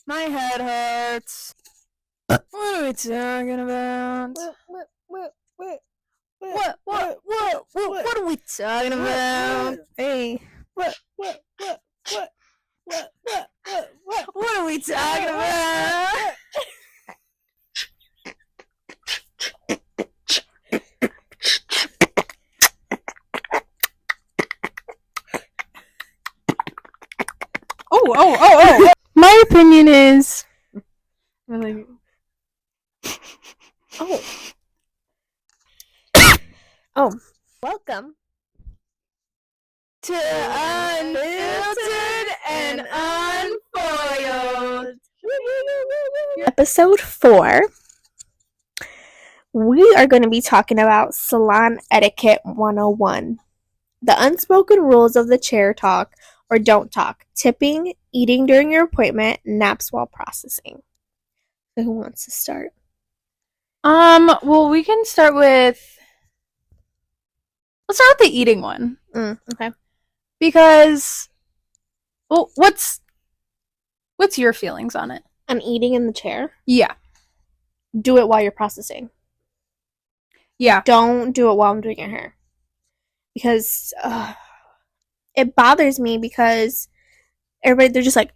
My head hurts. What are we talking about? What are we talking about? Hey. What are we talking about? Oh. My opinion is... Like... Welcome to Unfiltered and Unfoiled. episode 4. We are going to be talking about Salon Etiquette 101. The unspoken rules of the chair talk or don't talk. Tipping, eating during your appointment, naps while processing. So who wants to start? Well, we can start with... Let's start with the eating one. Okay. Because... Well, what's your feelings on it? On eating in the chair? Yeah. Do it while you're processing. Yeah. Don't do it while I'm doing your hair. Because it bothers me because everybody, they're just like,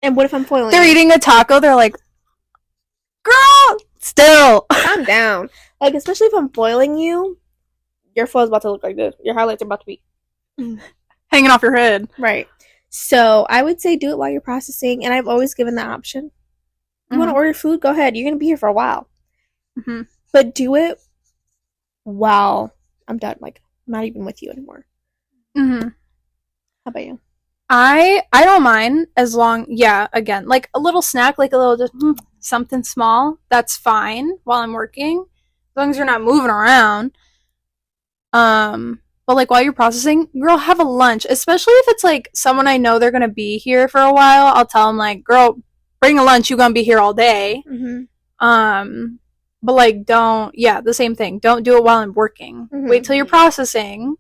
and what if I'm foiling? They're eating a taco, they're like, girl, still. Calm down. Like, especially if I'm foiling you, your foil's about to look like this. Your highlights are about to be hanging off your head. Right. So I would say do it while you're processing, and I've always given that option. You want to order food? Go ahead. You're going to be here for a while. Mm-hmm. But do it while I'm done. Like, I'm not even with you anymore. Mm-hmm. How about you? I don't mind as long, again, like a little snack, like a little just something small, that's fine while I'm working, as long as you're not moving around. But like while you're processing, girl, have a lunch, especially if it's like someone I know they're gonna be here for a while. I'll tell them like, girl, bring a lunch, you're gonna be here all day. Mm-hmm. But like the same thing, don't do it while I'm working. Mm-hmm. Wait till you're processing.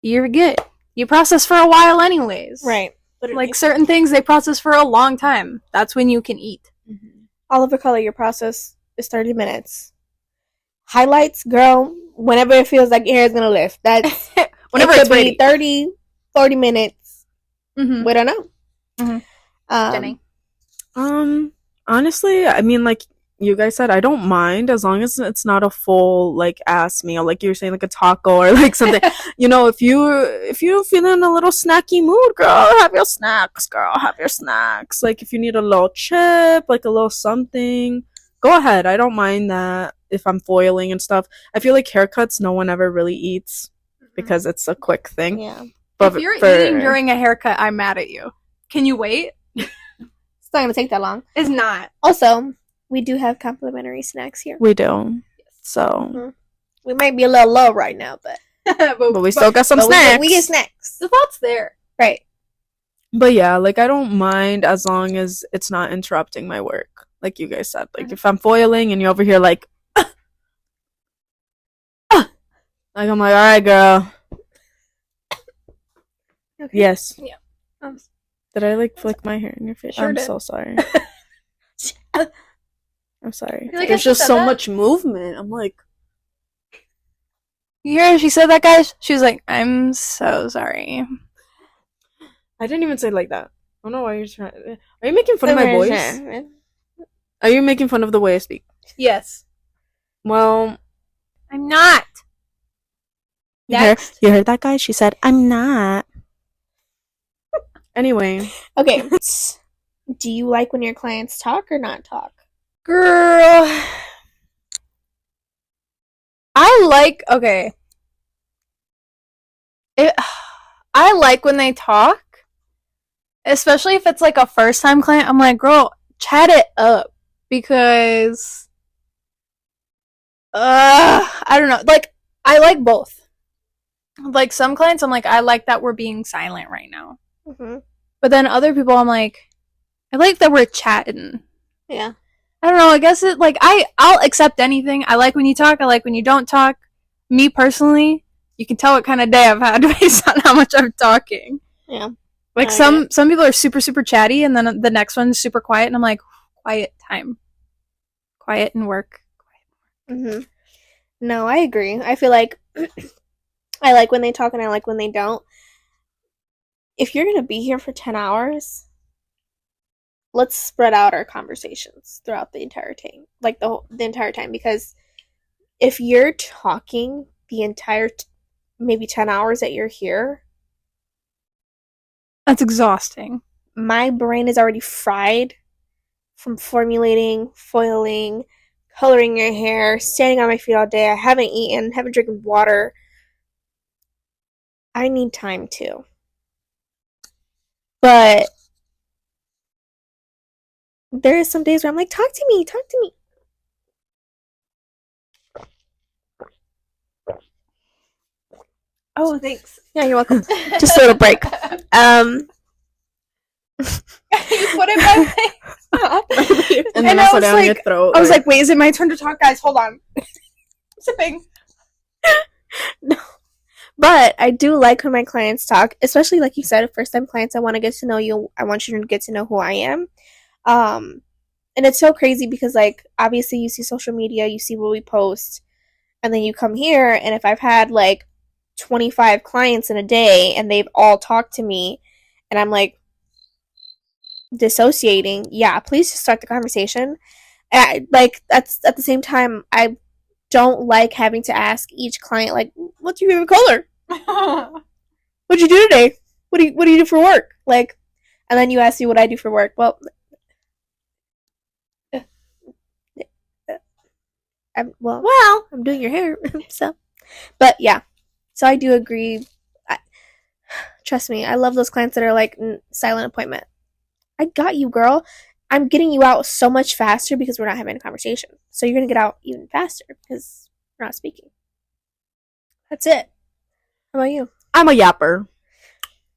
You're good. You process for a while anyways. Right. Literally. Like certain things, they process for a long time. That's when you can eat. Mm-hmm. Olive or color, your process is 30 minutes. Highlights, girl, whenever it feels like your hair is going to lift. That's whenever it it's ready. 30, 40 minutes. Mm-hmm. We don't know. Mm-hmm. Jenny? Honestly, I mean, like you guys said, I don't mind as long as it's not a full like ass meal, like you were saying, like a taco or like something. You know, if you're feeling a little snacky mood, girl, have your snacks, girl, have your snacks. Like if you need a little chip, like a little something, go ahead. I don't mind that if I'm foiling and stuff. I feel like haircuts no one ever really eats because it's a quick thing. Yeah. But if you're eating during a haircut, I'm mad at you. Can you wait? It's not going to take that long. It's not. Also, we do have complimentary snacks here. We do. So we might be a little low right now, but but we still got some snacks. We get snacks. The thought's there. Right. But yeah, like I don't mind as long as it's not interrupting my work. Like you guys said. Like if I'm foiling and you're over here like like I'm like, alright girl. Okay. Yes. Yeah. Did I like flick my hair in your face? Sure I'm did. so sorry. I'm sorry. Like There's just so much movement. I'm like, you hear she said that, guys? She was like, I'm so sorry. I didn't even say it like that. I don't know why you're trying. Are you making fun of my voice? Are you making fun of the way I speak? Yes. Well, I'm not. You heard that, guys? She said, I'm not. Anyway. Okay. Do you like when your clients talk or not talk? Girl. I like when they talk. Especially if it's like a first time client. I'm like, girl, chat it up. Because I don't know. Like, I like both. Like some clients, I'm like, I like that we're being silent right now. Mm-hmm. But then other people, I'm like, I like that we're chatting. Yeah. I don't know. I guess it like I'll accept anything. I like when you talk. I like when you don't talk. Me personally, you can tell what kind of day I've had based on how much I'm talking. Yeah. Like some people are super super chatty, and then the next one's super quiet, and I'm like, quiet time, quiet and work. Mm-hmm. No, I agree. I feel like I like when they talk and I like when they don't. If you're gonna be here for 10 hours, let's spread out our conversations throughout the entire time, like the entire time. Because if you're talking the entire maybe 10 hours that you're here, That's exhausting. my brain is already fried from formulating, foiling, coloring your hair, standing on my feet all day. I haven't eaten, haven't drinking water. I need time too. But there is some days where I'm like, talk to me, talk to me. Oh, thanks. Yeah, you're welcome. Just a little break. You put it by my And then I put it on your throat. I was like, wait, is it my turn to talk, guys? Hold on. Sipping. No. But I do like when my clients talk, especially like you said, first time clients, I want to get to know you. I want you to get to know who I am. And it's so crazy because like obviously you see social media, you see what we post, and then you come here, and if I've had like 25 clients in a day and they've all talked to me and I'm like dissociating, yeah, please just start the conversation. Like that's at the same time, I don't like having to ask each client like, what's your favorite color? What'd you do today? What do you do for work? Like, and then you ask me what I do for work. Well, I'm doing your hair. So, but yeah, so I do agree. Trust me, I love those clients that are like silent appointment. I got you, girl. I'm getting you out so much faster because we're not having a conversation. So you're gonna get out even faster because we're not speaking. That's it. How about you? I'm a yapper.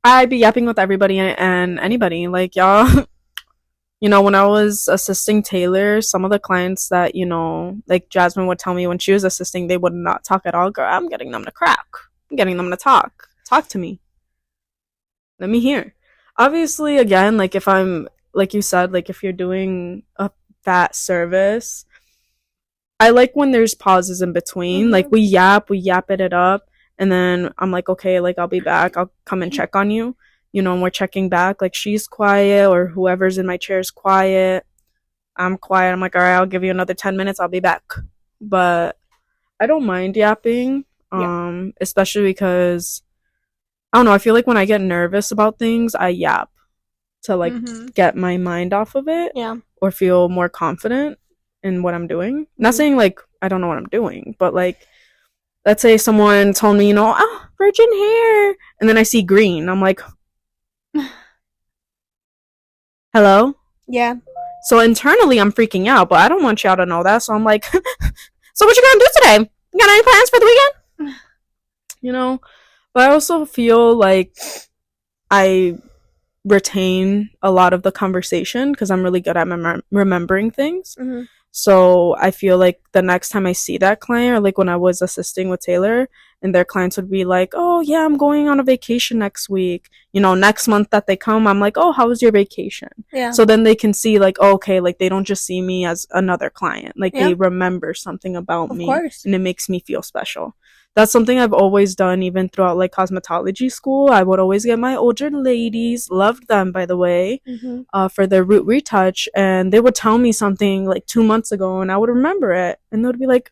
I be yapping with everybody and anybody. Like, y'all, you know, when I was assisting Taylor, some of the clients that, you know, like Jasmine would tell me when she was assisting, they would not talk at all. Girl, I'm getting them to crack. I'm getting them to talk. Talk to me. Let me hear. Obviously, again, like if I'm, like you said, like if you're doing a fat service, I like when there's pauses in between. Mm-hmm. Like we yap it up. And then I'm like, okay, like I'll be back. I'll come and check on you. You know, and we're checking back. Like she's quiet or whoever's in my chair is quiet. I'm quiet. I'm like, all right, I'll give you another 10 minutes. I'll be back. But I don't mind yapping. Especially because, I don't know, I feel like when I get nervous about things, I yap to like get my mind off of it. Yeah. Or feel more confident in what I'm doing. Not saying like I don't know what I'm doing, but like, let's say someone told me, you know, oh, virgin hair. And then I see green. I'm like, hello? Yeah. So internally, I'm freaking out, but I don't want y'all to know that. So I'm like, so what you gonna do today? You got any plans for the weekend? You know? But I also feel like I retain a lot of the conversation because I'm really good at remembering things. Mm-hmm. So I feel like the next time I see that client, or like when I was assisting with Taylor, and their clients would be like, oh yeah, I'm going on a vacation next week. You know, next month that they come, I'm like, oh, how was your vacation? Yeah. So then they can see like, oh, okay, like they don't just see me as another client. Like they remember something about me. Of course. And it makes me feel special. That's something I've always done, even throughout like cosmetology school. I would always get my older ladies, loved them by the way, for their root retouch, and they would tell me something like 2 months ago, and I would remember it, and they would be like,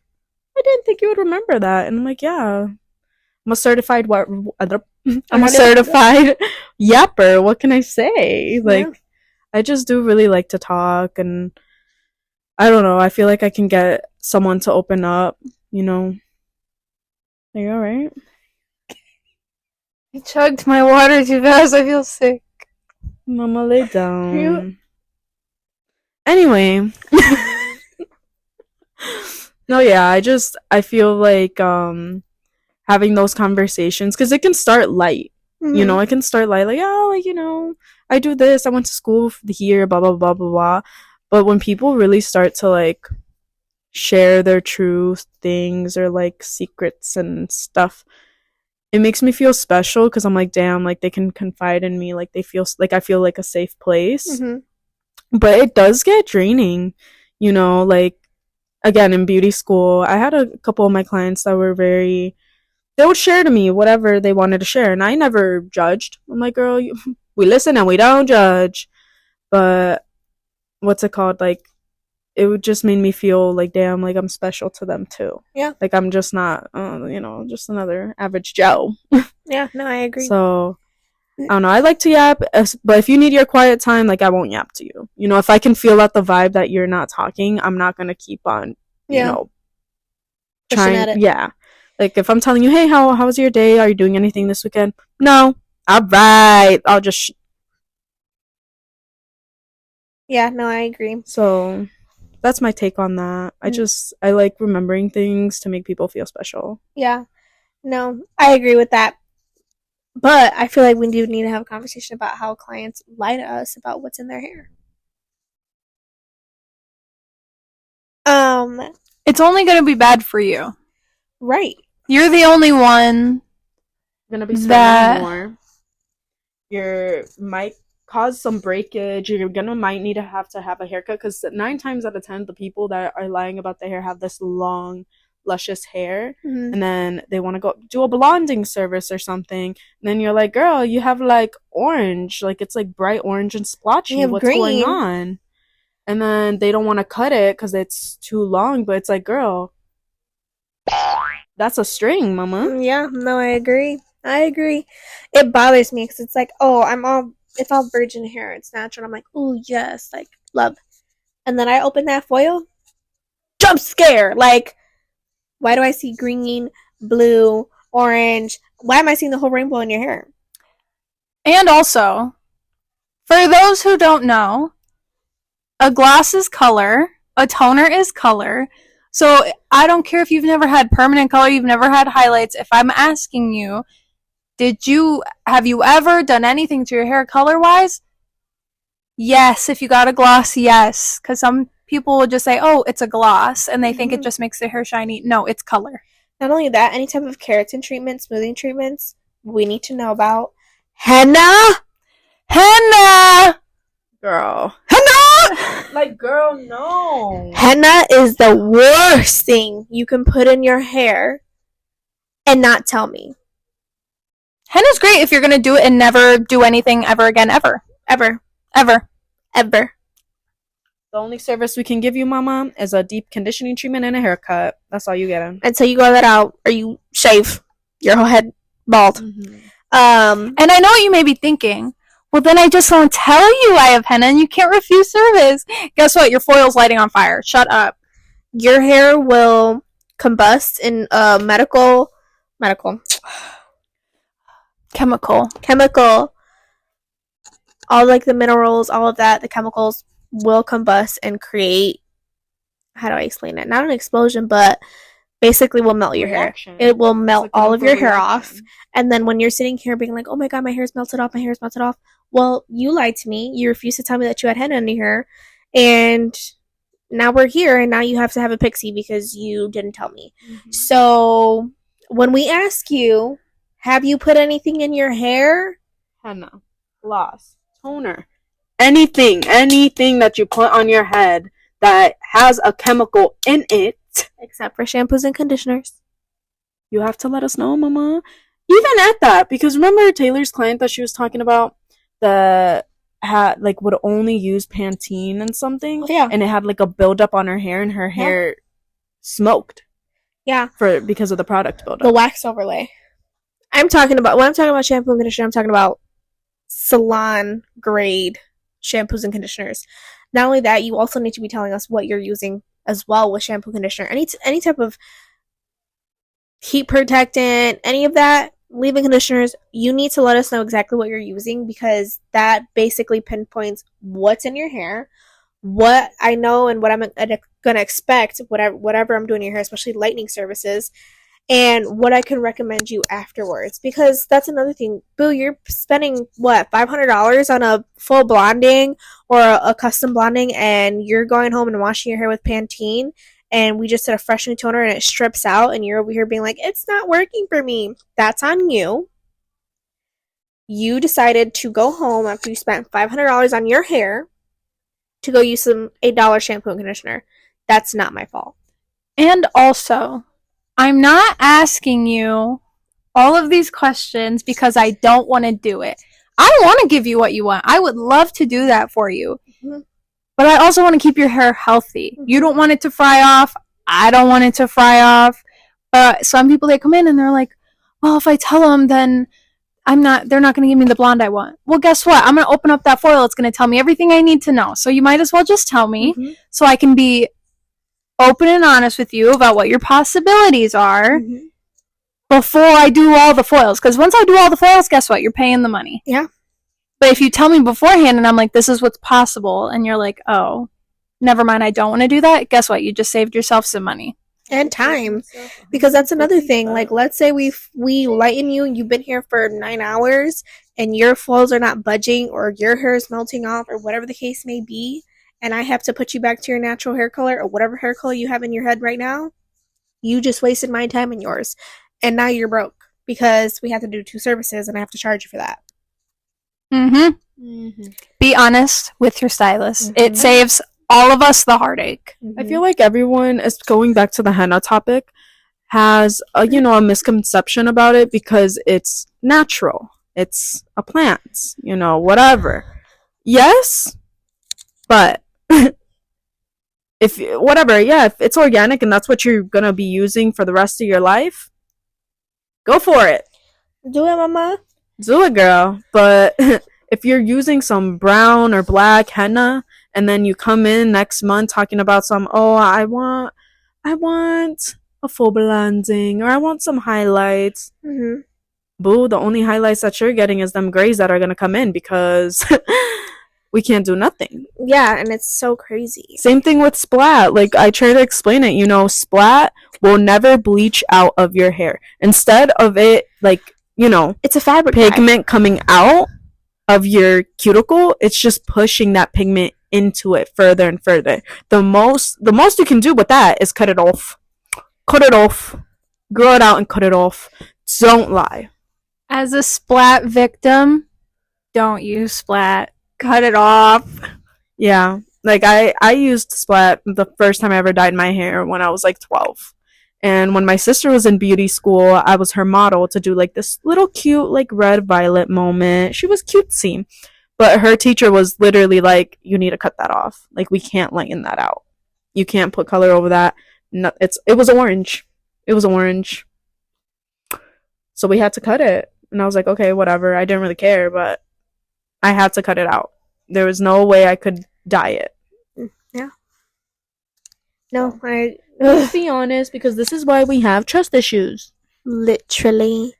"I didn't think you would remember that," and I'm like, "Yeah, I'm a certified I'm a certified yapper. What can I say? Like, I just do really like to talk, and I don't know. I feel like I can get someone to open up, you know." Are you alright? I chugged my water too fast. I feel sick. Mama, lay down. Anyway. No, yeah, I feel like having those conversations, because it can start light. You know, it can start light, like, oh, like, you know, I do this, I went to school here, blah, blah, blah, blah, blah. But when people really start to, like, share their true things or like secrets and stuff, it makes me feel special because I'm like, damn, like they can confide in me, like they feel like I feel like a safe place. But it does get draining, you know, like again in beauty school, I had a couple of my clients that were very, they would share to me whatever they wanted to share, and I never judged. I'm like, girl, we listen and we don't judge. But what's it called? Like, it would just made me feel like, damn, like I'm special to them too. Yeah. Like I'm just not, you know, just another average Joe. Yeah, no, I agree. So, I don't know. I like to yap, but if you need your quiet time, like I won't yap to you. You know, if I can feel out the vibe that you're not talking, I'm not gonna keep on, you know, pushing at it. Yeah. Like if I'm telling you, hey, how was your day? Are you doing anything this weekend? No. All right. I'll just. Yeah, no, I agree. So that's my take on that. I like remembering things to make people feel special. Yeah. No, I agree with that. But I feel like we do need to have a conversation about how clients lie to us about what's in their hair. It's only going to be bad for you. Right. You're the only one Gonna be spending more. You might cause some breakage. You're gonna might need to have a haircut, because 9 times out of 10 the people that are lying about their hair have this long luscious hair, and then they want to go do a blonding service or something, and then you're like, girl, you have like orange, like it's like bright orange and splotchy, what's going on? And then they don't want to cut it because it's too long, but it's like, girl, that's a string, mama. Yeah, no, I agree. It bothers me because it's like, oh, it's all virgin hair, it's natural. I'm like, oh yes, like love. And then I open that foil, jump scare. Like, why do I see green, blue, orange? Why am I seeing the whole rainbow in your hair? And also, for those who don't know, a gloss is color, a toner is color. So I don't care if you've never had permanent color, you've never had highlights. If I'm asking you, have you ever done anything to your hair color-wise? Yes. If you got a gloss, yes. Because some people will just say, oh, it's a gloss, and they think it just makes their hair shiny. No, it's color. Not only that, any type of keratin treatment, smoothing treatments, we need to know about. Henna! Girl. Henna! Like, girl, no. Henna is the worst thing you can put in your hair and not tell me. Henna's great if you're going to do it and never do anything ever again, ever. Ever. The only service we can give you, mama, is a deep conditioning treatment and a haircut. That's all you get. Until you grow that out, or you shave your whole head bald. And I know what you may be thinking. Well, then I just won't tell you I have henna and you can't refuse service. Guess what? Your foil's lighting on fire. Shut up. Your hair will combust in chemical, all like the minerals, all of that, the chemicals will combust and create, how do I explain it? Not an explosion, but basically will melt your hair. It will melt all of your hair off. And then when you're sitting here being like, oh my god, my hair's melted off, well, you lied to me. You refused to tell me that you had henna in your hair, and now we're here, and now you have to have a pixie because you didn't tell me. So when we ask you, have you put anything in your hair? Henna, gloss, toner, anything that you put on your head that has a chemical in it, except for shampoos and conditioners, you have to let us know, mama. Even at that, because remember Taylor's client that she was talking about that had like would only use Pantene and something, and it had like a buildup on her hair, and her hair smoked. Yeah, because of the product buildup, the wax overlay. When I'm talking about shampoo and conditioner, I'm talking about salon grade shampoos and conditioners. Not only that, you also need to be telling us what you're using as well with shampoo, conditioner, any type of heat protectant, any of that, leave-in conditioners. You need to let us know exactly what you're using, because that basically pinpoints what's in your hair, what I know and what I'm gonna expect, whatever I'm doing in your hair, especially lightening services, and what I can recommend you afterwards. Because that's another thing. Boo, you're spending, what, $500 on a full blonding or a custom blonding, and you're going home and washing your hair with Pantene, and we just did a freshening toner and it strips out and you're over here being like, it's not working for me. That's on you. You decided to go home after you spent $500 on your hair to go use some $8 shampoo and conditioner. That's not my fault. And also, I'm not asking you all of these questions because I don't want to do it. I want to give you what you want. I would love to do that for you. Mhm. But I also want to keep your hair healthy. You don't want it to fry off. I don't want it to fry off. But some people, they come in and they're like, well, if I tell them, then they're not going to give me the blonde I want. Well, guess what? I'm going to open up that foil. It's going to tell me everything I need to know. So you might as well just tell me so I can be open and honest with you about what your possibilities are before I do all the foils. Because once I do all the foils, guess what? You're paying the money. Yeah. But if you tell me beforehand and I'm like, this is what's possible, and you're like, oh, never mind, I don't want to do that, guess what? You just saved yourself some money. And time. Because that's another thing. Like, let's say we lighten you, you've been here for 9 hours, and your foils are not budging, or your hair is melting off, or whatever the case may be, and I have to put you back to your natural hair color, or whatever hair color you have in your head right now. You just wasted my time and yours. And now you're broke. Because we have to do 2 services, and I have to charge you for that. Be honest with your stylist. It saves all of us the heartache. I feel like everyone is going back to the henna topic has a misconception about it because it's natural. It's a plant, whatever. Yes, but if it's organic and that's what you're going to be using for the rest of your life, go for it. Do it, mama. Do it, girl. But if you're using some brown or black henna and then you come in next month talking about I want a full blending, or I want some highlights. Boo, the only highlights that you're getting is them grays that are going to come in because we can't do nothing. Yeah, and it's so crazy. Same thing with splat. Like, I try to explain it, splat will never bleach out of your hair. Instead of it, it's a fabric pigment coming out of your cuticle, it's just pushing that pigment into it further and further. The most you can do with that is cut it off, grow it out and cut it off. Don't lie. As a splat victim, don't use splat. Cut it off. Yeah, like I used splat the first time I ever dyed my hair when I was like 12. And when my sister was in beauty school, I was her model to do like this little cute like red violet moment. She was cutesy. But her teacher was literally like, you need to cut that off. Like, we can't lighten that out. You can't put color over that. No, it was orange. It was orange. So we had to cut it. And I was like, okay, whatever. I didn't really care, but I had to cut it out. There was no way I could dye it. Yeah. No, Let's be honest, because this is why we have trust issues. Literally.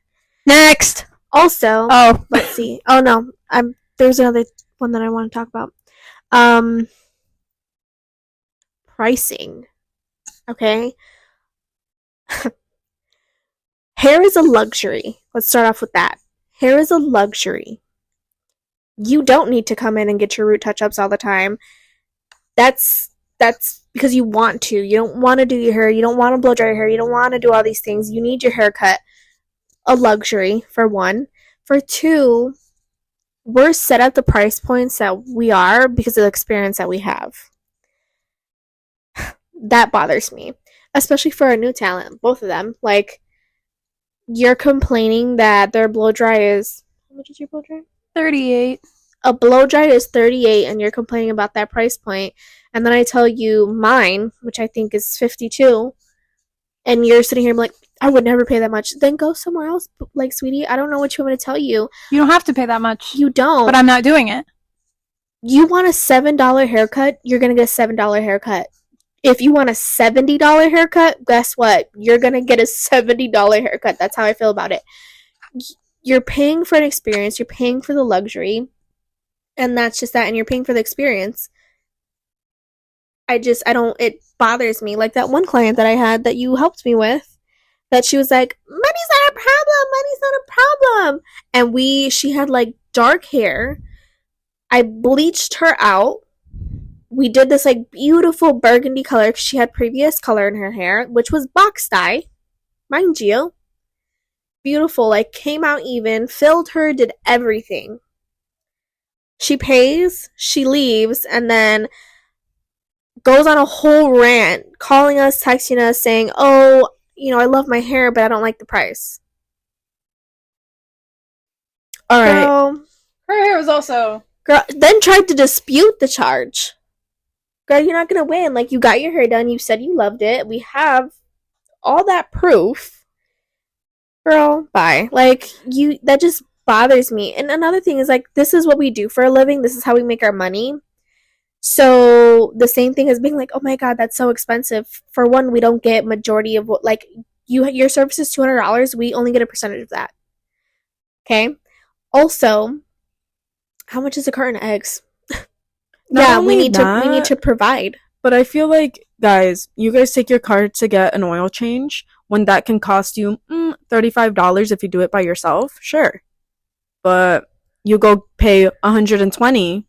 Next. Also, let's see. Oh no, there's another one that I want to talk about. Pricing. Okay. Hair is a luxury. Let's start off with that. Hair is a luxury. You don't need to come in and get your root touch-ups all the time. That's because you want to. You don't want to do your hair. You don't want to blow dry your hair. You don't want to do all these things. You need your hair cut. A luxury, for one. For two, we're set at the price points that we are because of the experience that we have. That bothers me. Especially for a new talent. Both of them. Like, you're complaining that their blow dry is... How much is your blow dry? 38. A blow dry is 38 and you're complaining about that price point. And then I tell you mine, which I think is 52, and you're sitting here like, I would never pay that much. Then go somewhere else. Like, sweetie, I don't know what you want me to tell you. You don't have to pay that much. You don't. But I'm not doing it. You want a $7 haircut, you're going to get a $7 haircut. If you want a $70 haircut, guess what? You're going to get a $70 haircut. That's how I feel about it. You're paying for an experience. You're paying for the luxury. And that's just that. And you're paying for the experience. It bothers me. Like that one client that I had that you helped me with, that she was like, money's not a problem. And she had like dark hair. I bleached her out. we did this like beautiful burgundy color because she had previous color in her hair, which was box dye, mind you. Beautiful, like came out even, filled her, did everything. She pays, she leaves, and then goes on a whole rant, calling us, texting us, saying, "Oh, I love my hair, but I don't like the price." All right. Girl, Her hair was also. then tried to dispute the charge. Girl, you're not gonna win. Like, you got your hair done. You said you loved it. We have all that proof. Girl, bye. Like, that just bothers me. And another thing is, like, this is what we do for a living. This is how we make our money. So the same thing as being like, oh my god, that's so expensive. For one, we don't get majority of what, like, your service is $200. We only get a percentage of that. Okay. Also, how much is a carton of eggs? Yeah, we need to provide. But I feel like, guys, you guys take your card to get an oil change when that can cost you $35 if you do it by yourself. Sure. But you go pay $120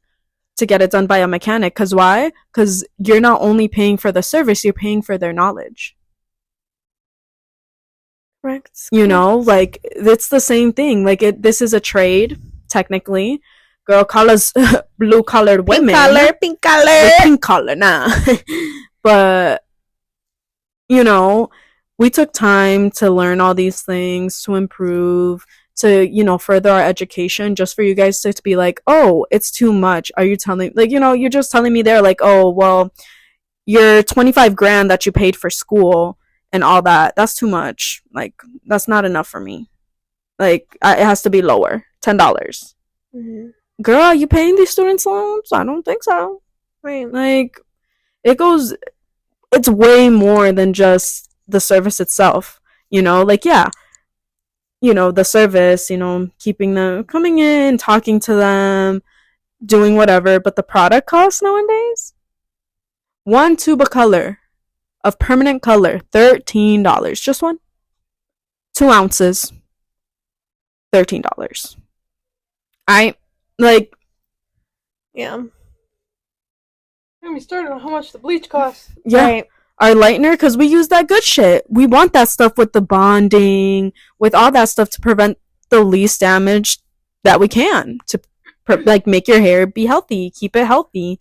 to get it done by a mechanic. Because why? Because you're not only paying for the service, you're paying for their knowledge. Correct. Like, it's the same thing. Like, this is a trade, technically. Girl, call us blue-collared women. Pink collar. Pink collar, nah. But, we took time to learn all these things, to improve, to, further our education, just for you guys to be like, oh, it's too much. Are you telling, like, you're just telling me there, like, oh, well, your 25 grand that you paid for school and all that, that's too much. Like, that's not enough for me. Like, it has to be lower, $10. Mm-hmm. Girl, are you paying these students loans? I don't think so. Right. Like, it's way more than just the service itself. Like, yeah, the service, keeping them, coming in, talking to them, doing whatever, but the product cost nowadays? One tube of color, of permanent color, $13. Just one. 2 ounces, $13. Like, Yeah. We started on how much the bleach costs. yeah. Right. Our lightener, because we use that good shit. We want that stuff with the bonding, with all that stuff to prevent the least damage that we can, to like make your hair be healthy, keep it healthy.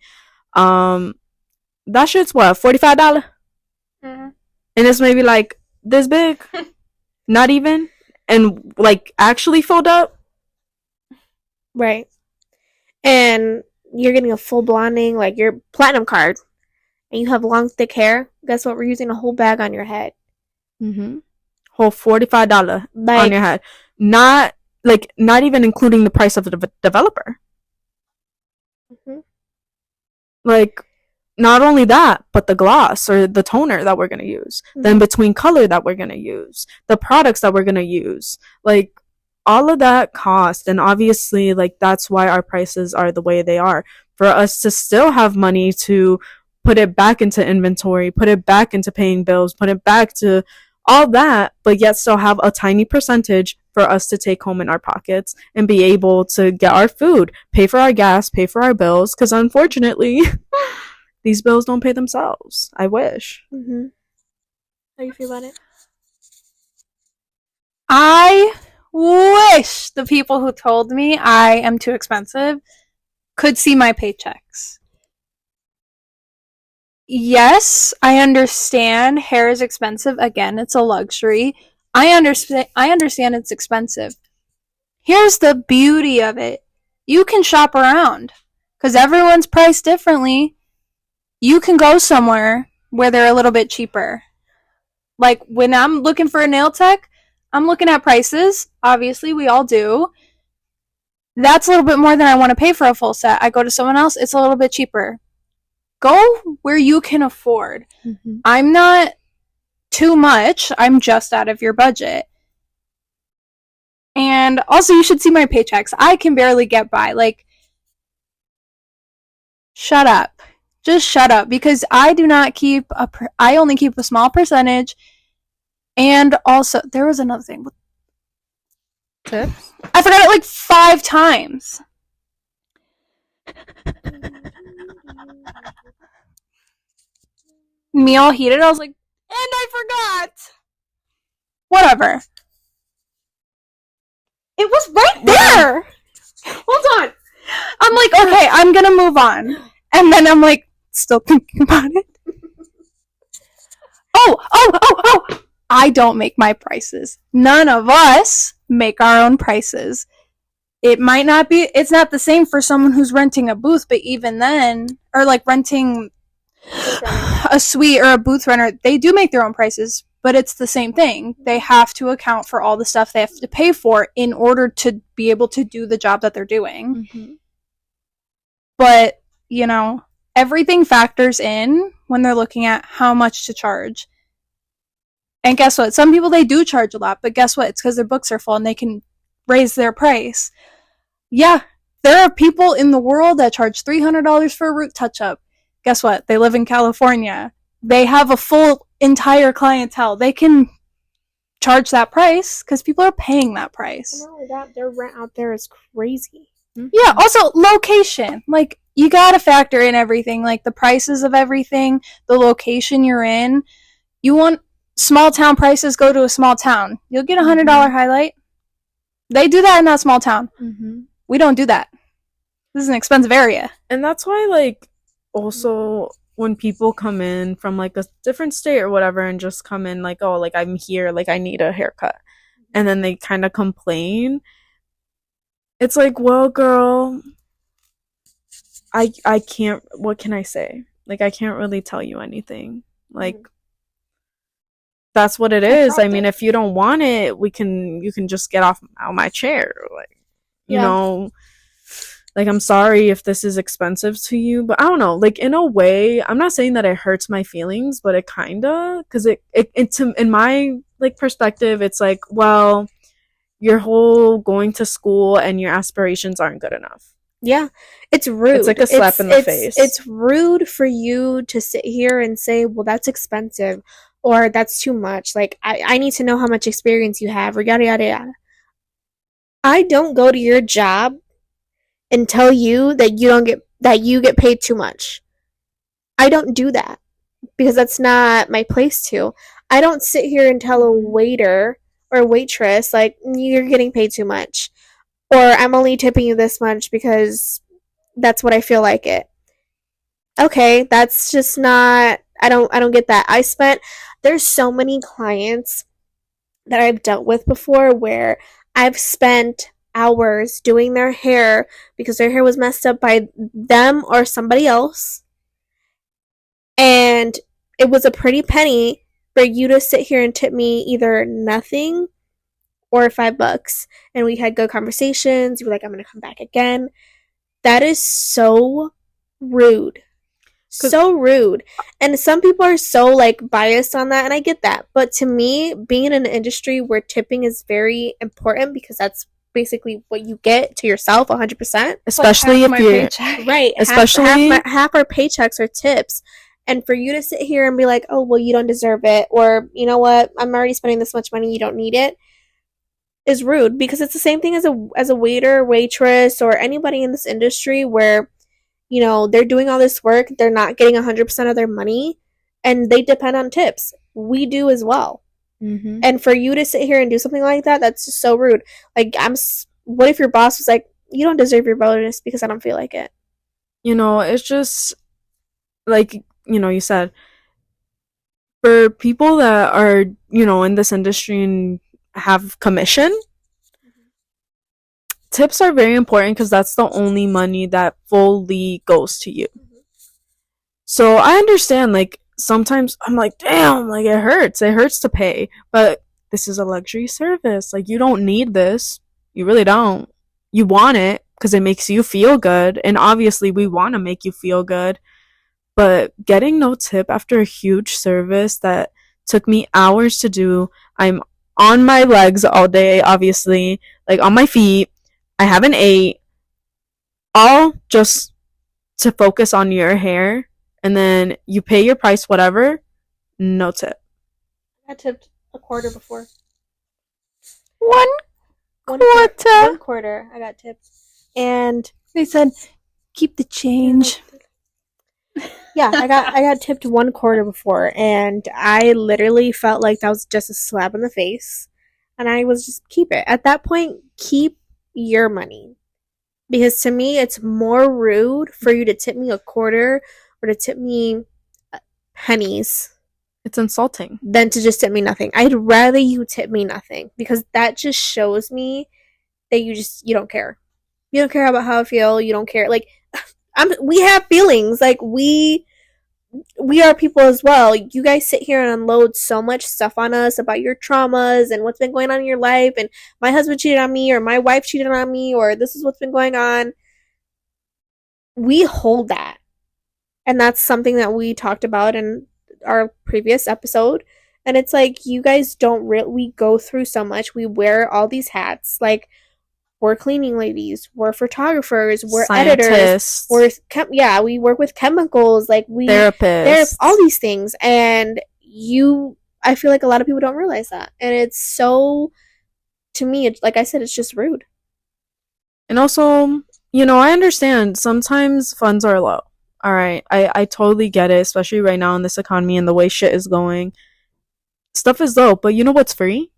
That shit's what, $45? Mm-hmm. And it's maybe like this big, not even, and like actually filled up. Right. And you're getting a full blonding, like your platinum card, and you have long, thick hair. Guess what? We're using a whole bag on your head. Mm-hmm. Whole $45 Like, on your head. Not even including the price of the developer. Mm-hmm. Like, not only that, but the gloss or the toner that we're going to use, Mm-hmm. the in-between color that we're going to use, the products that we're going to use. Like, all of that cost. And obviously, like, that's why our prices are the way they are. For us to still have money to put it back into inventory, put it back into paying bills, put it back to all that, but yet still have a tiny percentage for us to take home in our pockets and be able to get our food, pay for our gas, pay for our bills. Because unfortunately, these bills don't pay themselves. I wish. Mm-hmm. How do you feel about it? I wish the people who told me I am too expensive could see my paychecks. Yes, I understand hair is expensive. Again, it's a luxury. I understand it's expensive. Here's the beauty of it. You can shop around because everyone's priced differently. You can go somewhere where they're a little bit cheaper. Like, when I'm looking for a nail tech, I'm looking at prices. Obviously, we all do. That's a little bit more than I want to pay for a full set. I go to someone else, it's a little bit cheaper. Go where you can afford. Mm-hmm. I'm not too much. I'm just out of your budget. And also, you should see my paychecks. I can barely get by. Like, shut up. Just shut up. Because I do not keep I only keep a small percentage. And also, there was another thing. Tips? I forgot it like 5 times. me all heated. I was like, and I forgot. Whatever. It was right there. Hold on. I'm like, okay, I'm gonna move on. And then I'm like, still thinking about it. Oh. I don't make my prices. None of us make our own prices. It might not be, it's not the same for someone who's renting a booth, but even then, or like renting a suite or a booth renter, they do make their own prices, but it's the same thing. They have to account for all the stuff they have to pay for in order to be able to do the job that they're doing. Mm-hmm. But, you know, everything factors in when they're looking at how much to charge. And guess what? Some people, they do charge a lot, but guess what? It's because their books are full and they can raise their price. Yeah, there are people in the world that charge $300 for a root touch-up. Guess what? They live in California. They have a full entire clientele. They can charge that price because people are paying that price. No, that their rent out there is crazy. Mm-hmm. Yeah, also location. Like, you gotta factor in everything, like the prices of everything, the location you're in. You want small town prices, go to a small town. You'll get $100 highlight. They do that in that small town. Mm-hmm. We don't do that. This is an expensive area. And that's why, like, also when people come in from like a different state or whatever and just come in like, oh, like I'm here, like I need a haircut, and then they kind of complain, it's like, well, girl, I can't, what can I say? Like, I can't really tell you anything. Like, that's what it is. I mean, if you don't want it, you can just get off my chair. Like, you know, like, I'm sorry if this is expensive to you, but I don't know. Like, in a way, I'm not saying that it hurts my feelings, but it kinda, because in my like perspective, it's like, well, your whole going to school and your aspirations aren't good enough. Yeah, it's rude. It's like a slap in the face. It's rude for you to sit here and say, well, that's expensive, or that's too much. Like, I need to know how much experience you have, or yada, yada, yada. I don't go to your job and tell you that you get paid too much. I don't do that because that's not my place to. I don't sit here and tell a waiter or a waitress, like, you're getting paid too much, or I'm only tipping you this much because that's what I feel like it. Okay, that's just not, I don't get that. There's so many clients that I've dealt with before where I've spent hours doing their hair because their hair was messed up by them or somebody else, and it was a pretty penny for you to sit here and tip me either nothing or $5, and we had good conversations. You were like, I'm gonna come back again. That is so rude. So rude. And some people are so like biased on that, and I get that. But to me, being in an industry where tipping is very important because that's basically what you get to yourself 100%. Especially if you're right. Especially half our paychecks are tips. And for you to sit here and be like, oh, well, you don't deserve it, or you know what, I'm already spending this much money, you don't need it, is rude. Because it's the same thing as a waiter, waitress, or anybody in this industry where, you know, they're doing all this work, they're not getting 100% of their money, and they depend on tips. We do as well. Mm-hmm. And for you to sit here and do something like that, that's just so rude. Like, what if your boss was like, you don't deserve your bonus because I don't feel like it? You know, it's just like, you know, you said, for people that are, you know, in this industry and have commission, tips are very important because that's the only money that fully goes to you. So I understand, like, sometimes I'm like, damn, like, it hurts to pay, but this is a luxury service. Like, you don't need this. You really don't. You want it because it makes you feel good, and obviously we want to make you feel good. But getting no tip after a huge service that took me hours to do, I'm on my legs all day, obviously, like on my feet, I haven't ate, all just to focus on your hair, and then you pay your price, whatever, no tip. I tipped a quarter before. One quarter. 1 quarter I got tipped. And they said, keep the change. Yeah, I got tipped 1 quarter before, and I literally felt like that was just a slap in the face. And I was just keep it. At that point, keep your money. Because to me, it's more rude for you to tip me 1/4 or to tip me pennies It's insulting. than to just tip me nothing. I'd rather you tip me nothing because that just shows me that you don't care. You don't care about how I feel. You don't care. Like we have feelings. Like we are people as well. You guys sit here and unload so much stuff on us about your traumas and what's been going on in your life, and my husband cheated on me or my wife cheated on me or this is what's been going on. We hold that. And that's something that we talked about in our previous episode. And it's like you guys don't we go through so much. We wear all these hats. Like we're cleaning ladies, we're photographers, we're editors, we work with chemicals, like therapists, all these things, and I feel like a lot of people don't realize that, and it's so, to me, it's like I said, it's just rude. And also, I understand sometimes funds are low. All right, I totally get it, especially right now in this economy and the way shit is going. Stuff is low, but you know what's free?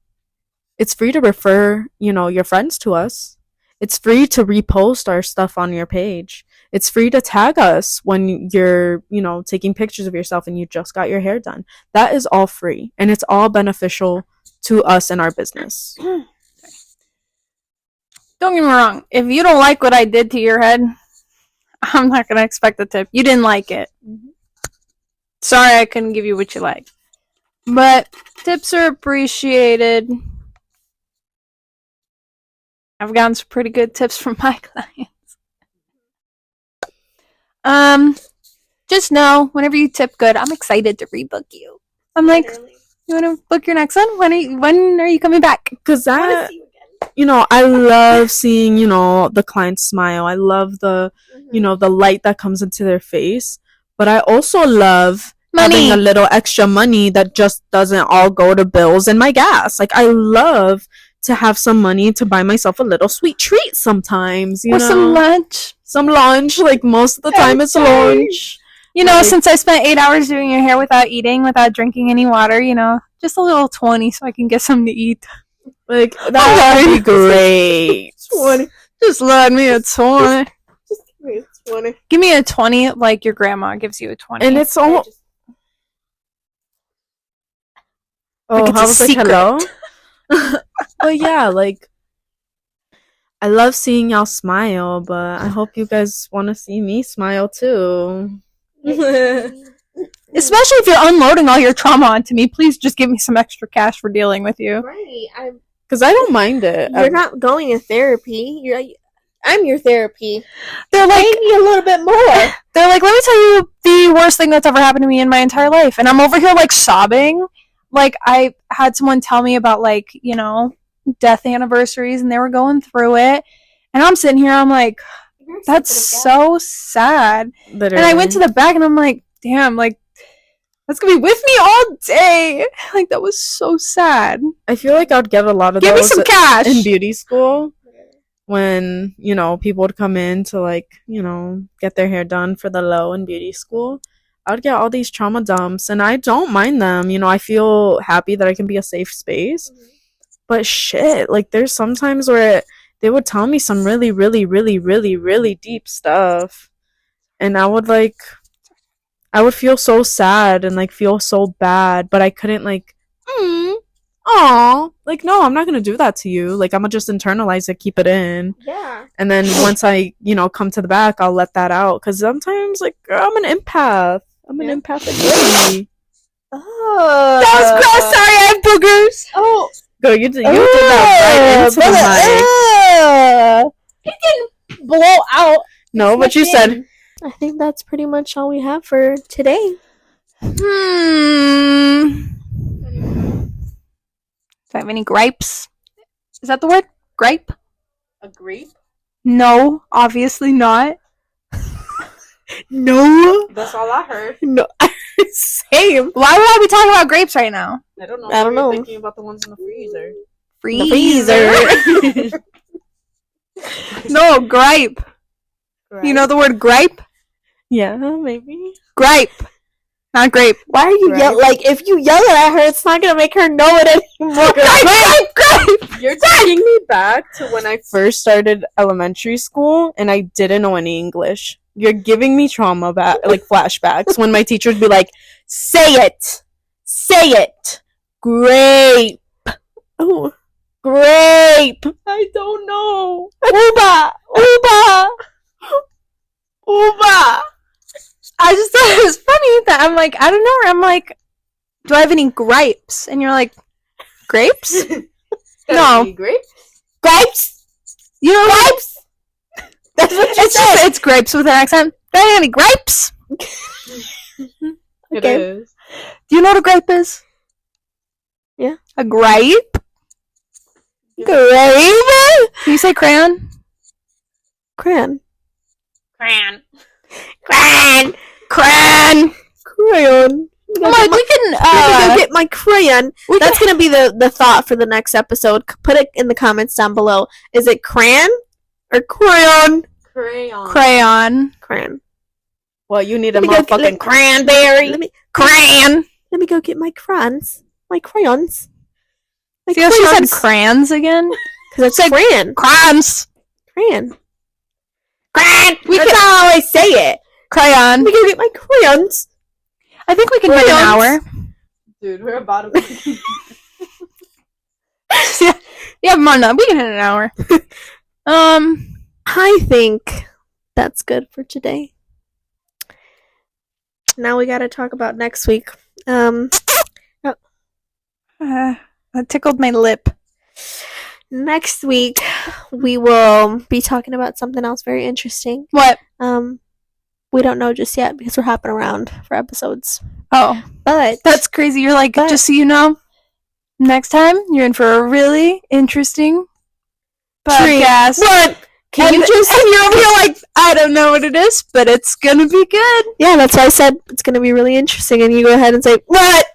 It's free to refer, your friends to us. It's free to repost our stuff on your page. It's free to tag us when you're, taking pictures of yourself and you just got your hair done. That is all free, and it's all beneficial to us and our business. Don't get me wrong. If you don't like what I did to your head, I'm not going to expect a tip. You didn't like it. Sorry I couldn't give you what you like. But tips are appreciated. I've gotten some pretty good tips from my clients. Just know, whenever you tip good, I'm excited to rebook you. I'm like, you want to book your next one? When are you coming back? Because that, I love seeing, the clients smile. I love the, the light that comes into their face. But I also love having a little extra money that just doesn't all go to bills and my gas. Like, I love to have some money to buy myself a little sweet treat sometimes, or some lunch. Like most of the time it's lunch. Since I spent 8 hours doing your hair without eating, without drinking any water, just a little 20 so I can get something to eat. Like, that would be great. 20. Just let me a 20. Just give me a 20. Give me a 20 like your grandma gives you a 20. And it's all... Like it's I was like, hello? But yeah, like, I love seeing y'all smile, but I hope you guys want to see me smile too. Especially if you're unloading all your trauma onto me, please just give me some extra cash for dealing with you. Right. Because I don't mind it. You're not going to therapy. I'm your therapy. They're like, pay me a little bit more. They're like, let me tell you the worst thing that's ever happened to me in my entire life. And I'm over here, like, sobbing. Like, I had someone tell me about, like, death anniversaries, and they were going through it. And I'm sitting here, I'm like, that's so sad. Literally. And I went to the back, and I'm like, damn, like, that's gonna be with me all day. Like, that was so sad. I feel like I'd get a lot of Give those me some cash in beauty school. When, people would come in to, like, get their hair done for the low in beauty school. I would get all these trauma dumps, and I don't mind them. I feel happy that I can be a safe space. Mm-hmm. But shit, like, there's sometimes where they would tell me some really, really, really, really, really deep stuff. And I would feel so sad and, like, feel so bad, but I couldn't, like, aw, like, no, I'm not gonna do that to you. Like, I'm gonna just internalize it, keep it in. Yeah. And then once I, come to the back, I'll let that out. Because sometimes, like, girl, I'm an empath. I'm an empathic lady. Oh. That was gross. Sorry, I have boogers. Oh. Girl, you did that right into the mic. It didn't blow out. No, but you said... I think that's pretty much all we have for today. Do I have any gripes? Is that the word? Gripe? A grape? No, obviously not. No. That's all I heard. No. Same. Why would I be talking about grapes right now? I don't know. You're thinking about the ones in the freezer. No, gripe. You know the word gripe? Yeah, maybe. Gripe. Not grape. Why are you Right. like, if you yell it at her, it's not gonna make her know it anymore. Gripe. You're taking me back to when I first started elementary school and I didn't know any English. You're giving me trauma like flashbacks when my teacher would be like, "Say it, say it, grape, Oh. grape." I don't know. Uba! Uba! Uba! I just thought it was funny that I'm like, I don't know. I'm like, do I have any gripes? And you're like, grapes? No. Grape. Grapes? You know, Grapes? That's what you it's said. just, it's grapes with an accent. Do I have any grapes? It Okay. is. Do you know what a grape is? Yeah. A grape? Grape? Can you say crayon? Crayon. Cran. Crayon. Crayon. Crayon. I'm like, we can, Let me go get my crayon. we That's gonna be the thought for the next episode. Put it in the comments down below. Is it crayon or crayon? Crayon. crayon. Crayon. Well, you need a Let me go- motherfucking let- cranberry. Crayon. Let me go get my crayons. My crayons. My See how she said crayons. crayons again? Because it's crayon. Crayons. Crayon. Crayon. That's how I always say it. Crayon. Let me go get my crayons. I think we can hit an hour. Dude, we're about to. Yeah, more than we can hit an hour. I think that's good for today. Now we gotta talk about next week. That tickled my lip. Next week we will be talking about something else very interesting. What? We don't know just yet because we're hopping around for episodes. Oh, But that's crazy. You're like, But- just so you know, next time you're in for a really interesting podcast. What? Can you just? And you're over here like, I don't know what it is, but it's gonna be good. Yeah, that's why I said it's gonna be really interesting. And you go ahead and say, "What?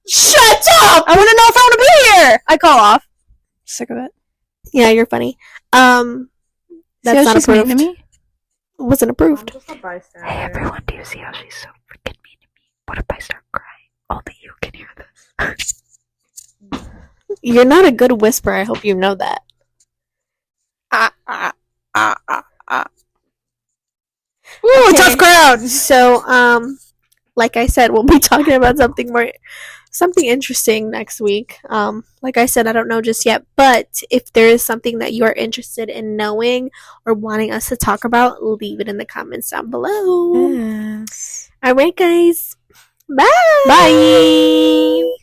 Shut up!" I want to know if I want to be here. I call off. Sick of it. Yeah, you're funny. See That's how not she's mean to approved. me? Wasn't approved. just a bystander. Hey everyone, do you see how she's so freaking mean to me? What if I start crying? Only you can hear this. You're not a good whisperer. I hope you know that. Ooh, Okay. tough crowd. So, like I said, we'll be talking about something interesting next week. Like I said, I don't know just yet, but if there is something that you are interested in knowing or wanting us to talk about, leave it in the comments down below. Yes. All right, guys. Bye. Bye.